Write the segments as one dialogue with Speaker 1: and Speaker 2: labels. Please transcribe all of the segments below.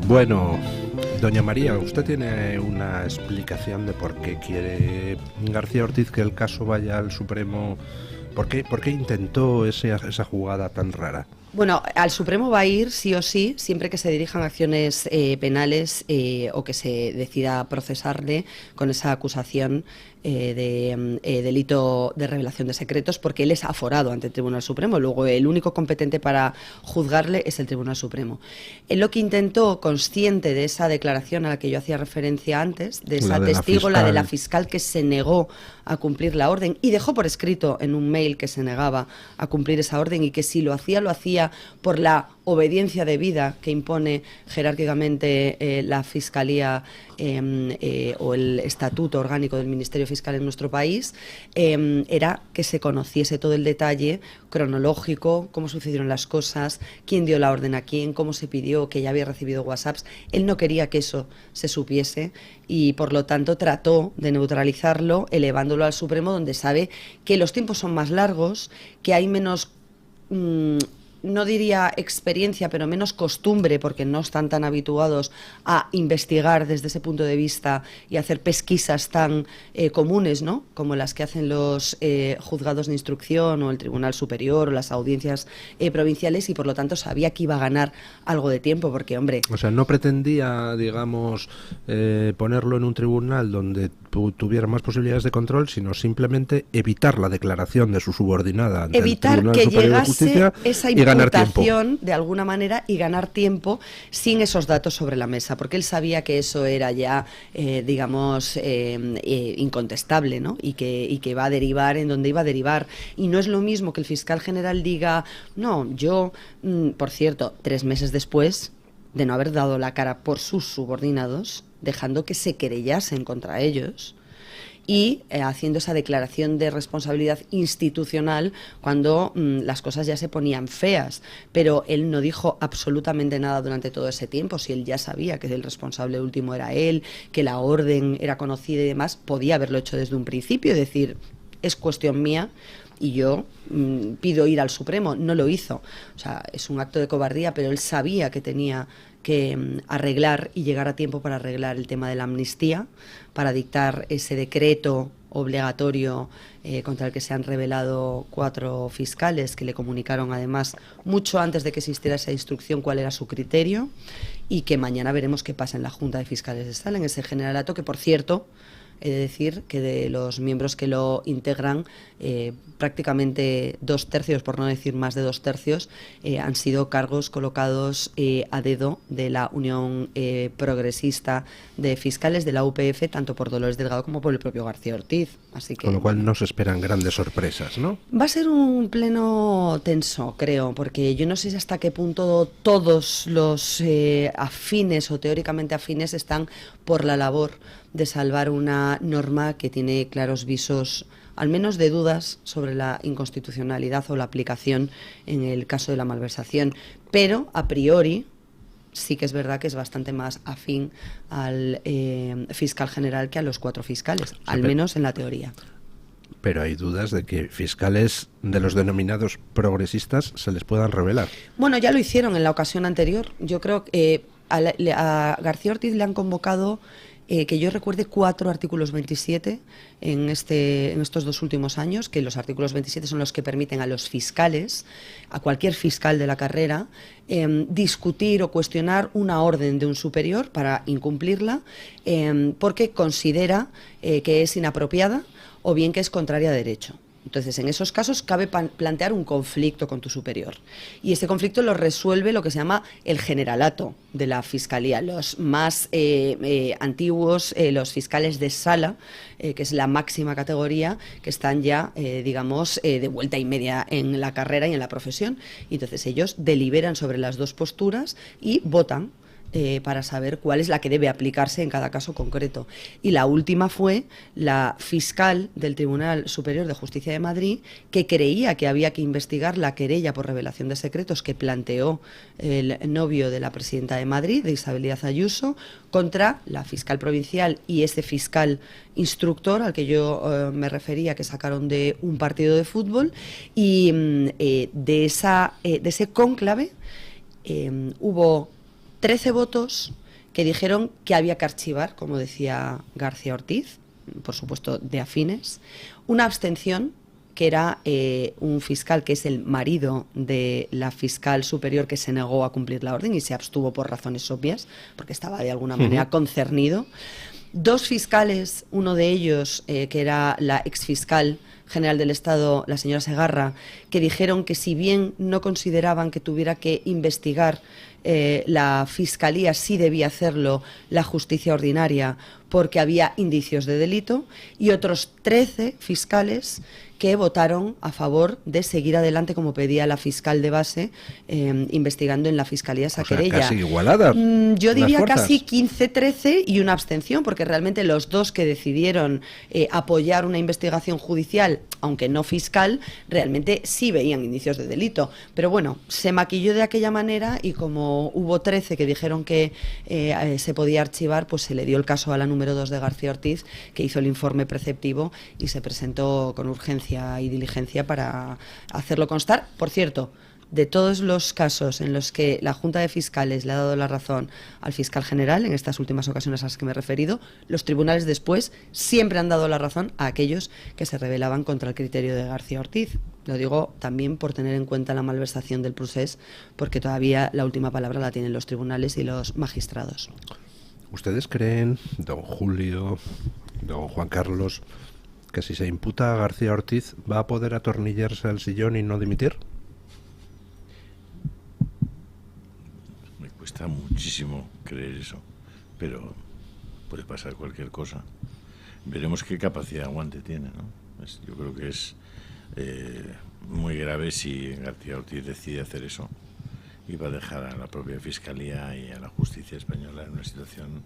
Speaker 1: Bueno, doña María, ¿usted tiene una explicación de por qué quiere García Ortiz que el caso vaya al Supremo? Por qué intentó esa jugada tan rara?
Speaker 2: Bueno, al Supremo va a ir sí o sí, siempre que se dirijan acciones penales o que se decida procesarle con esa acusación de delito de revelación de secretos, porque él es aforado ante el Tribunal Supremo. Luego, el único competente para juzgarle es el Tribunal Supremo. Él lo que intentó, consciente de esa declaración a la que yo hacía referencia antes, de esa testigo, la de la fiscal que se negó a cumplir la orden y dejó por escrito en un mail que se negaba a cumplir esa orden y que si lo hacía por la obediencia debida que impone jerárquicamente la Fiscalía o el Estatuto Orgánico del Ministerio Fiscal en nuestro país, era que se conociese todo el detalle cronológico, cómo sucedieron las cosas, quién dio la orden a quién, cómo se pidió, que ya había recibido WhatsApps. Él no quería que eso se supiese y por lo tanto trató de neutralizarlo elevándolo al Supremo, donde sabe que los tiempos son más largos, que hay menos no diría experiencia, pero menos costumbre, porque no están tan habituados a investigar desde ese punto de vista y hacer pesquisas tan comunes, ¿no?, como las que hacen los juzgados de instrucción o el Tribunal Superior o las audiencias provinciales, y por lo tanto sabía que iba a ganar algo de tiempo, porque, hombre...
Speaker 1: O sea, no pretendía, digamos, ponerlo en un tribunal donde tuviera más posibilidades de control, sino simplemente evitar la declaración de su subordinada ante el Tribunal Superior de Justicia y ganar tiempo.
Speaker 2: De alguna manera, y ganar tiempo sin esos datos sobre la mesa, porque él sabía que eso era ya, digamos, incontestable, ¿no? Y que va a derivar en donde iba a derivar. Y no es lo mismo que el fiscal general diga, no, yo, por cierto, 3 meses después de no haber dado la cara por sus subordinados, dejando que se querellasen contra ellos y haciendo esa declaración de responsabilidad institucional cuando las cosas ya se ponían feas. Pero él no dijo absolutamente nada durante todo ese tiempo. Si él ya sabía que el responsable último era él, que la orden era conocida y demás, podía haberlo hecho desde un principio, decir, es cuestión mía y yo pido ir al Supremo. No lo hizo. O sea, es un acto de cobardía, pero él sabía que tenía que arreglar y llegar a tiempo para arreglar el tema de la amnistía, para dictar ese decreto obligatorio contra el que se han rebelado 4 fiscales que le comunicaron además mucho antes de que existiera esa instrucción cuál era su criterio, y que mañana veremos qué pasa en la Junta de Fiscales de Sala, en ese generalato que, por cierto, he de decir que de los miembros que lo integran, prácticamente 2/3, por no decir más de 2/3, han sido cargos colocados a dedo de la Unión Progresista de Fiscales, de la UPF, tanto por Dolores Delgado como por el propio García Ortiz. Así que,
Speaker 1: con lo cual no se esperan grandes sorpresas, ¿no?
Speaker 2: Va a ser un pleno tenso, creo, porque yo no sé hasta qué punto todos los afines o teóricamente afines están por la labor de salvar una norma que tiene claros visos, al menos de dudas, sobre la inconstitucionalidad o la aplicación en el caso de la malversación. Pero, a priori, sí que es verdad que es bastante más afín al fiscal general que a los 4 fiscales, sí, al menos en la teoría.
Speaker 1: Pero hay dudas de que fiscales de los denominados progresistas se les puedan revelar.
Speaker 2: Bueno, ya lo hicieron en la ocasión anterior. Yo creo que a García Ortiz le han convocado, que yo recuerde, 4 artículos 27 en estos 2 últimos años, que los artículos 27 son los que permiten a los fiscales, a cualquier fiscal de la carrera, discutir o cuestionar una orden de un superior para incumplirla, porque considera que es inapropiada o bien que es contraria a derecho. Entonces, en esos casos cabe plantear un conflicto con tu superior. Y ese conflicto lo resuelve lo que se llama el generalato de la Fiscalía. Los más antiguos, los fiscales de sala, que es la máxima categoría, que están ya, digamos, de vuelta y media en la carrera y en la profesión. Y entonces ellos deliberan sobre las 2 posturas y votan para saber cuál es la que debe aplicarse en cada caso concreto. Y la última fue la fiscal del Tribunal Superior de Justicia de Madrid, que creía que había que investigar la querella por revelación de secretos que planteó el novio de la presidenta de Madrid, de Isabel Díaz Ayuso, contra la fiscal provincial y ese fiscal instructor al que yo me refería, que sacaron de un partido de fútbol. Y de ese cónclave hubo 13 votos que dijeron que había que archivar, como decía García Ortiz, por supuesto de afines, una abstención, que era un fiscal que es el marido de la fiscal superior que se negó a cumplir la orden y se abstuvo por razones obvias, porque estaba de alguna manera concernido. 2 fiscales, uno de ellos que era la exfiscal general del Estado, la señora Segarra, que dijeron que si bien no consideraban que tuviera que investigar la Fiscalía, sí debía hacerlo la justicia ordinaria porque había indicios de delito, y otros 13 fiscales que votaron a favor de seguir adelante, como pedía la fiscal de base, investigando en la Fiscalía esa querella.
Speaker 1: Casi igualada.
Speaker 2: Yo diría casi 15-13 y una abstención, porque realmente los 2 que decidieron apoyar una investigación judicial, aunque no fiscal, realmente sí veían indicios de delito. Pero bueno, se maquilló de aquella manera y como hubo 13 que dijeron que se podía archivar, pues se le dio el caso a la número 2 de García Ortiz, que hizo el informe preceptivo y se presentó con urgencia y diligencia para hacerlo constar. Por cierto, de todos los casos en los que la Junta de Fiscales le ha dado la razón al fiscal general, en estas últimas ocasiones a las que me he referido, los tribunales después siempre han dado la razón a aquellos que se rebelaban contra el criterio de García Ortiz. Lo digo también por tener en cuenta la malversación del procés, porque todavía la última palabra la tienen los tribunales y los magistrados.
Speaker 1: ¿Ustedes creen, don Julio, don Juan Carlos, que si se imputa a García Ortiz va a poder atornillarse al sillón y no dimitir?
Speaker 3: Me cuesta muchísimo creer eso, pero puede pasar cualquier cosa. Veremos qué capacidad de aguante tiene, ¿no? Yo creo que es muy grave si García Ortiz decide hacer eso, y va a dejar a la propia Fiscalía y a la justicia española en una situación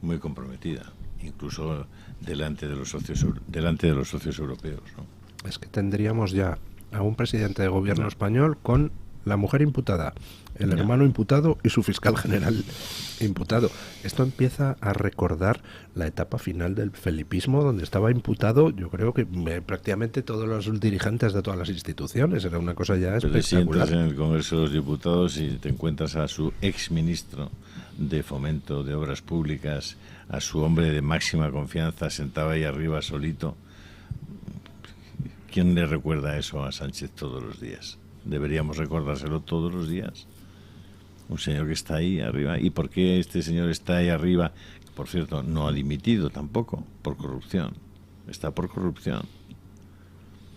Speaker 3: muy comprometida, incluso delante de los socios europeos, ¿no?
Speaker 1: Es que tendríamos ya a un presidente de gobierno español con la mujer imputada, el hermano imputado y su fiscal general imputado. Esto empieza a recordar la etapa final del felipismo, donde estaba imputado, yo creo que prácticamente todos los dirigentes de todas las instituciones. Era una cosa ya espectacular.
Speaker 3: Te sientas en el Congreso de los Diputados y te encuentras a su exministro de Fomento de Obras Públicas, a su hombre de máxima confianza, sentado ahí arriba solito. ¿Quién le recuerda eso a Sánchez todos los días? Deberíamos recordárselo todos los días. Un señor que está ahí arriba. ¿Y por qué este señor está ahí arriba? Por cierto, no ha dimitido tampoco, por corrupción. Está por corrupción.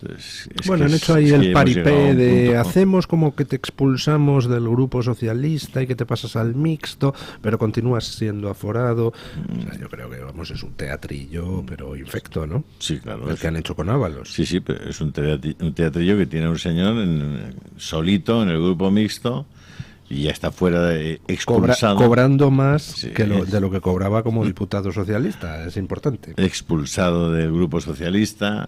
Speaker 3: Entonces,
Speaker 1: bueno, han hecho ahí el paripé de hacemos como que te expulsamos del grupo socialista y que te pasas al mixto, pero continúas siendo aforado. O sea, yo creo que, vamos, es un teatrillo, pero infecto, ¿no?
Speaker 3: Sí, claro.
Speaker 1: El que han hecho con Ábalos.
Speaker 3: Sí, pero es un teatrillo que tiene un señor solito en el grupo mixto y ya está fuera expulsado.
Speaker 1: Cobrando más sí, de lo que cobraba como diputado socialista, es importante.
Speaker 3: Expulsado del grupo socialista.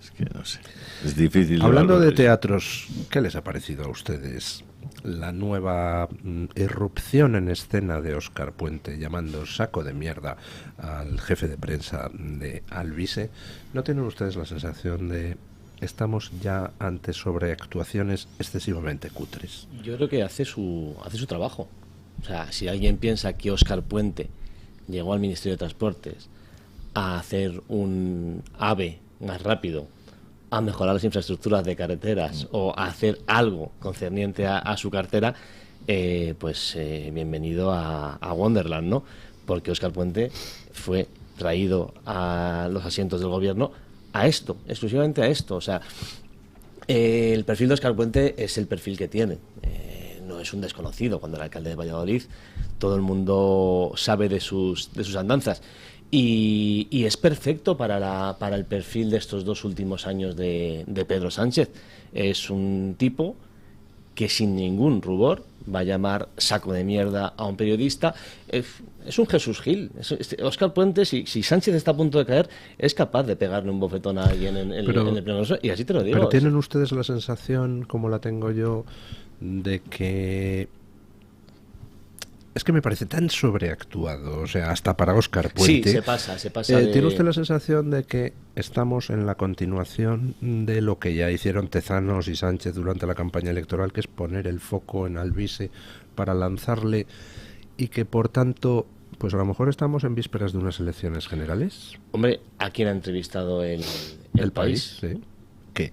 Speaker 3: Es que no sé, es difícil.
Speaker 1: Hablando de teatros, ¿qué les ha parecido a ustedes la nueva irrupción en escena de Óscar Puente llamando saco de mierda al jefe de prensa de Alvise? ¿No tienen ustedes la sensación de estamos ya ante sobreactuaciones excesivamente cutres?
Speaker 4: Yo creo que hace su trabajo. O sea, si alguien piensa que Óscar Puente llegó al Ministerio de Transportes a hacer un AVE más rápido, a mejorar las infraestructuras de carreteras o a hacer algo concerniente a su cartera, bienvenido a Wonderland, ¿no? Porque Óscar Puente fue traído a los asientos del gobierno a esto, exclusivamente a esto. O sea, el perfil de Óscar Puente es el perfil que tiene. No es un desconocido. Cuando era alcalde de Valladolid, todo el mundo sabe de sus andanzas. Y es perfecto para el perfil de estos 2 últimos años de Pedro Sánchez. Es un tipo que sin ningún rubor va a llamar saco de mierda a un periodista. Es un Jesús Gil. Óscar Puente, si Sánchez está a punto de caer, es capaz de pegarle un bofetón a alguien en el pleno. Y así te lo digo.
Speaker 1: Pero ¿tienen ustedes la sensación, como la tengo yo, de que... Es que me parece tan sobreactuado, o sea, hasta para Óscar Puente.
Speaker 4: Sí, se pasa.
Speaker 1: ¿Tiene usted la sensación de que estamos en la continuación de lo que ya hicieron Tezanos y Sánchez durante la campaña electoral, que es poner el foco en Alvise para lanzarle y que por tanto, pues a lo mejor estamos en vísperas de unas elecciones generales.
Speaker 4: Hombre, ¿a quién ha entrevistado el país?
Speaker 1: Sí.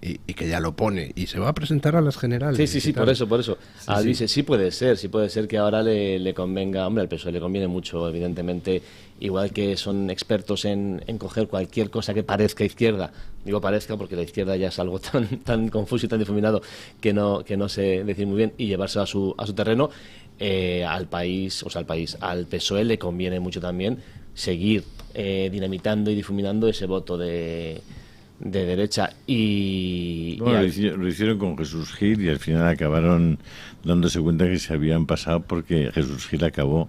Speaker 1: Y que ya lo pone y se va a presentar a las generales.
Speaker 4: Sí, por eso. Dice, sí puede ser que ahora le convenga, hombre, al PSOE le conviene mucho, evidentemente, igual que son expertos en coger cualquier cosa que parezca izquierda, digo parezca porque la izquierda ya es algo tan confuso y tan difuminado que no sé decir muy bien, y llevarse a su terreno. Al PSOE le conviene mucho también seguir dinamitando y difuminando ese voto de derecha
Speaker 3: lo hicieron con Jesús Gil y al final acabaron dándose cuenta que se habían pasado porque Jesús Gil acabó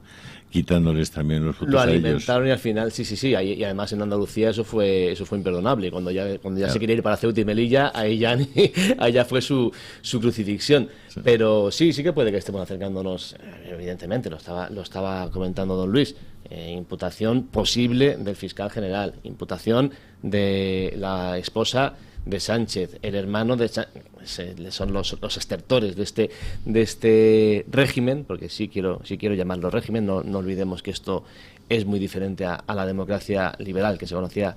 Speaker 3: quitándoles también los votos
Speaker 4: lo
Speaker 3: a ellos.
Speaker 4: Lo alimentaron y al final sí, y además en Andalucía eso fue imperdonable, cuando ya claro. Se quería ir para Ceuta y Melilla, ahí ya fue su crucifixión. Sí. Pero sí que puede que estemos acercándonos, evidentemente, lo estaba comentando don Luis, imputación posible del fiscal general, imputación de la esposa de Sánchez, el hermano de Sánchez, son los estertores de este régimen, porque sí quiero llamarlo régimen, no olvidemos que esto es muy diferente a la democracia liberal que se conocía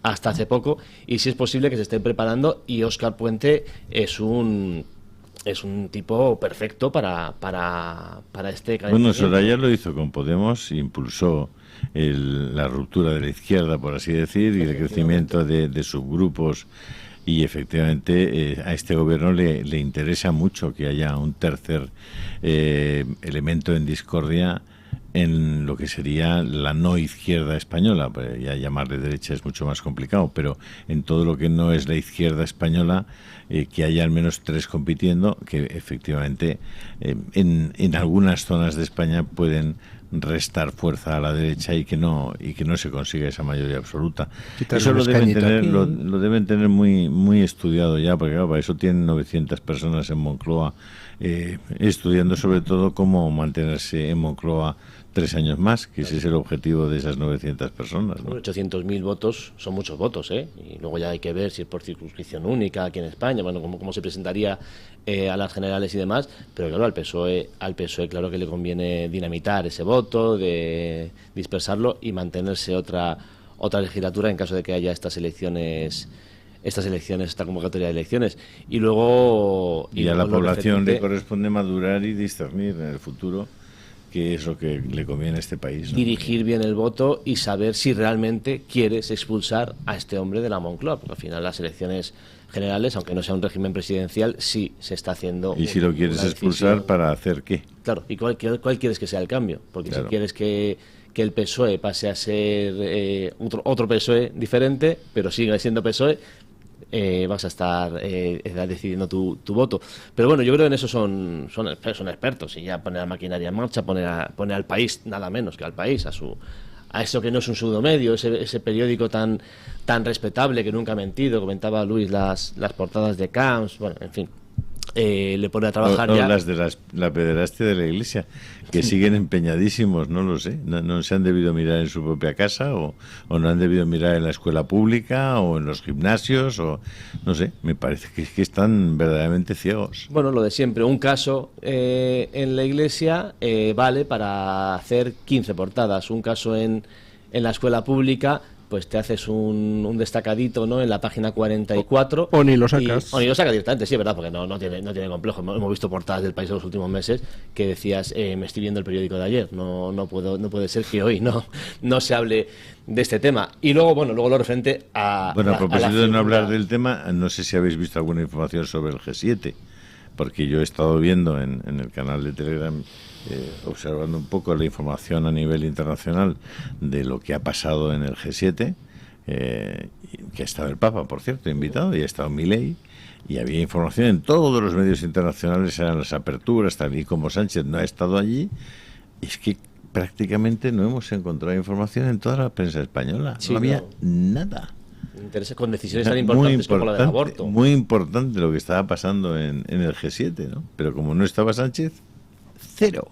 Speaker 4: hasta hace poco, y si es posible que se estén preparando, y Óscar Puente es un tipo perfecto para este calentamiento.
Speaker 3: Bueno, Soraya lo hizo con Podemos, impulsó la ruptura de la izquierda, por así decir, y el crecimiento de subgrupos, y efectivamente a este gobierno le interesa mucho que haya un tercer elemento en discordia en lo que sería la no izquierda española. Ya llamarle derecha es mucho más complicado, pero en todo lo que no es la izquierda española, que haya al menos tres compitiendo, que efectivamente en algunas zonas de España pueden restar fuerza a la derecha y que no se consiga esa mayoría absoluta. Eso lo deben tener muy estudiado ya, porque claro, para eso tienen 900 personas en Moncloa estudiando sobre todo cómo mantenerse en Moncloa 3 años más, que ese es el objetivo de esas 900 personas, ¿no?
Speaker 4: 800.000 votos son muchos votos, y luego ya hay que ver si es por circunscripción única aquí en España, bueno, cómo se presentaría a las generales y demás, pero claro, al PSOE claro que le conviene dinamitar ese voto, de dispersarlo y mantenerse otra legislatura en caso de que haya esta convocatoria de elecciones. Y luego...
Speaker 3: Y a la población le corresponde madurar y discernir en el futuro qué es lo que le conviene a este país, ¿no?
Speaker 4: Dirigir bien el voto y saber si realmente quieres expulsar a este hombre de la Moncloa, porque al final las elecciones generales, aunque no sea un régimen presidencial, sí se está haciendo...
Speaker 3: ¿Y si lo quieres expulsar, para hacer qué?
Speaker 4: Claro, ¿y cuál quieres que sea el cambio? Porque claro, si quieres que el PSOE pase a ser otro PSOE diferente, pero sigue siendo PSOE, vas a estar decidiendo tu voto. Pero bueno, yo creo que en eso son expertos, y ya poner la maquinaria en marcha, poner al país, nada menos que al país, a eso que no es un pseudomedio, ese periódico tan respetable que nunca ha mentido. Comentaba Luis las portadas de Camps, bueno, en fin, le pone a trabajar ya.
Speaker 3: Las de la pederastia de la Iglesia, que siguen empeñadísimos, no lo sé, no se han debido mirar en su propia casa, o no han debido mirar en la escuela pública o en los gimnasios, o no sé, me parece que están verdaderamente ciegos.
Speaker 4: Bueno, lo de siempre, un caso en la Iglesia vale para hacer 15 portadas, un caso en la escuela pública, pues te haces un destacadito, ¿no?, en la página 44.
Speaker 1: O ni lo sacas.
Speaker 4: O ni lo sacas directamente, sí, es verdad, porque no tiene complejo. Hemos visto portadas del país en los últimos meses que decías, me estoy viendo el periódico de ayer, no puede ser que hoy no se hable de este tema. Y luego lo referente a...
Speaker 3: Bueno, a propósito de no hablar del tema, no sé si habéis visto alguna información sobre el G7, porque yo he estado viendo en el canal de Telegram, observando un poco la información a nivel internacional de lo que ha pasado en el G7, que ha estado el Papa, por cierto, invitado, y ha estado Milei, y había información en todos los medios internacionales, eran las aperturas, tal y como Sánchez no ha estado allí, y es que prácticamente no hemos encontrado información en toda la prensa española, sí, no había nada.
Speaker 4: Interesa con decisiones tan importantes como la del aborto.
Speaker 3: Muy importante lo que estaba pasando en el G7, ¿no? Pero como no estaba Sánchez, cero.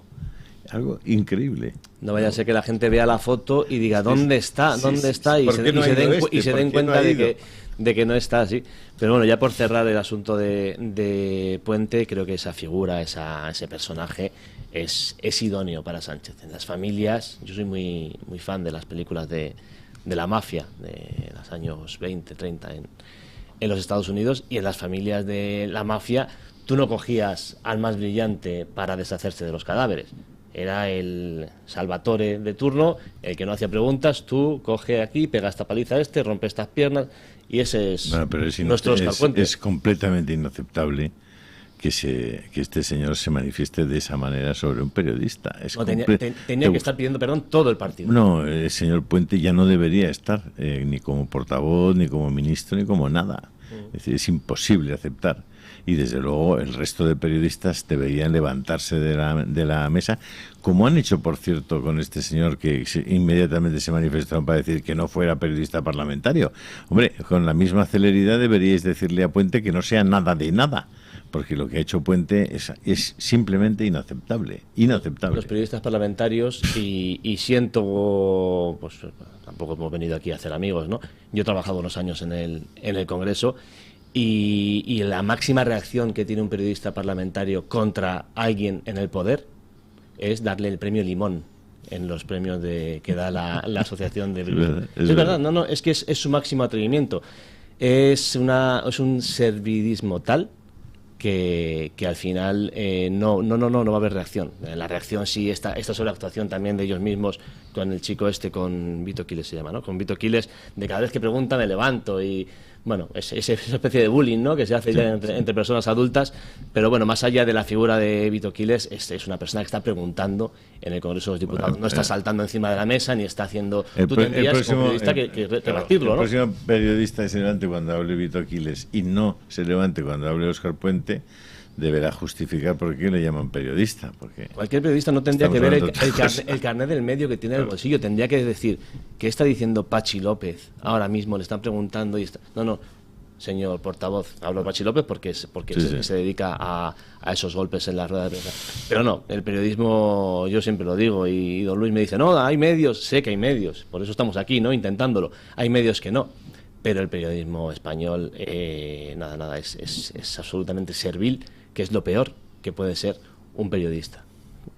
Speaker 3: algo increíble.
Speaker 4: No vaya a ser que la gente vea la foto y diga, ¿dónde está? ¿Dónde está? Y se den cuenta de que no está así. Pero bueno, ya por cerrar el asunto de Puente, creo que esa figura, ese personaje es idóneo para Sánchez. En las familias, yo soy muy fan de las películas de la mafia de los años 20, 30 en los Estados Unidos, y en las familias de la mafia tú no cogías al más brillante para deshacerse de los cadáveres. Era el Salvatore de turno, el que no hacía preguntas. Tú coge aquí, pega esta paliza a rompe estas piernas, y ese es nuestro Óscar Puente.
Speaker 3: Es completamente inaceptable que este señor se manifieste de esa manera sobre un periodista.
Speaker 4: Tenía que estar pidiendo perdón todo el partido.
Speaker 3: No, el señor Puente ya no debería estar ni como portavoz, ni como ministro, ni como nada. Es decir, es imposible aceptar. Y desde luego el resto de periodistas deberían levantarse de la mesa, como han hecho, por cierto, con este señor que inmediatamente se manifestaron para decir que no fuera periodista parlamentario. Hombre, con la misma celeridad deberíais decirle a Puente que no sea nada de nada, porque lo que ha hecho Puente es simplemente inaceptable.
Speaker 4: Los periodistas parlamentarios, y siento, pues tampoco hemos venido aquí a hacer amigos, ¿no? Yo he trabajado unos años en el Congreso, y la máxima reacción que tiene un periodista parlamentario contra alguien en el poder es darle el premio Limón en los premios que da la asociación de... Es verdad, no, es que es su máximo atrevimimente. Es un servidismo tal que al final no va a haber reacción. La reacción sí, esta sobreactuación también de ellos mismos con el chico con Vito Quiles se llama, ¿no? Con Vito Quiles, de cada vez que pregunta me levanto, y bueno, es esa especie de bullying, ¿no?, que se hace ya entre personas adultas. Pero bueno, más allá de la figura de Vito Quiles, es una persona que está preguntando en el Congreso de los Diputados. No está saltando encima de la mesa, ni está haciendo... Tú tendrías como periodista que rebatirlo, ¿no?
Speaker 3: El próximo periodista que se levante cuando hable Vito Quiles y no se levante cuando hable Óscar Puente deberá justificar por qué le llaman periodista. Porque
Speaker 4: cualquier periodista no tendría que ver el carnet del medio que tiene en el bolsillo. Tendría que decir, ¿qué está diciendo Pachi López? Ahora mismo le están preguntando y está... No, señor portavoz, hablo de Pachi López porque se dedica a esos golpes en la rueda de prensa. Pero no, el periodismo, yo siempre lo digo, y don Luis me dice, no, hay medios, sé que hay medios, por eso estamos aquí, ¿no?, intentándolo. Hay medios que no, pero el periodismo español, es absolutamente servil, que es lo peor que puede ser un periodista.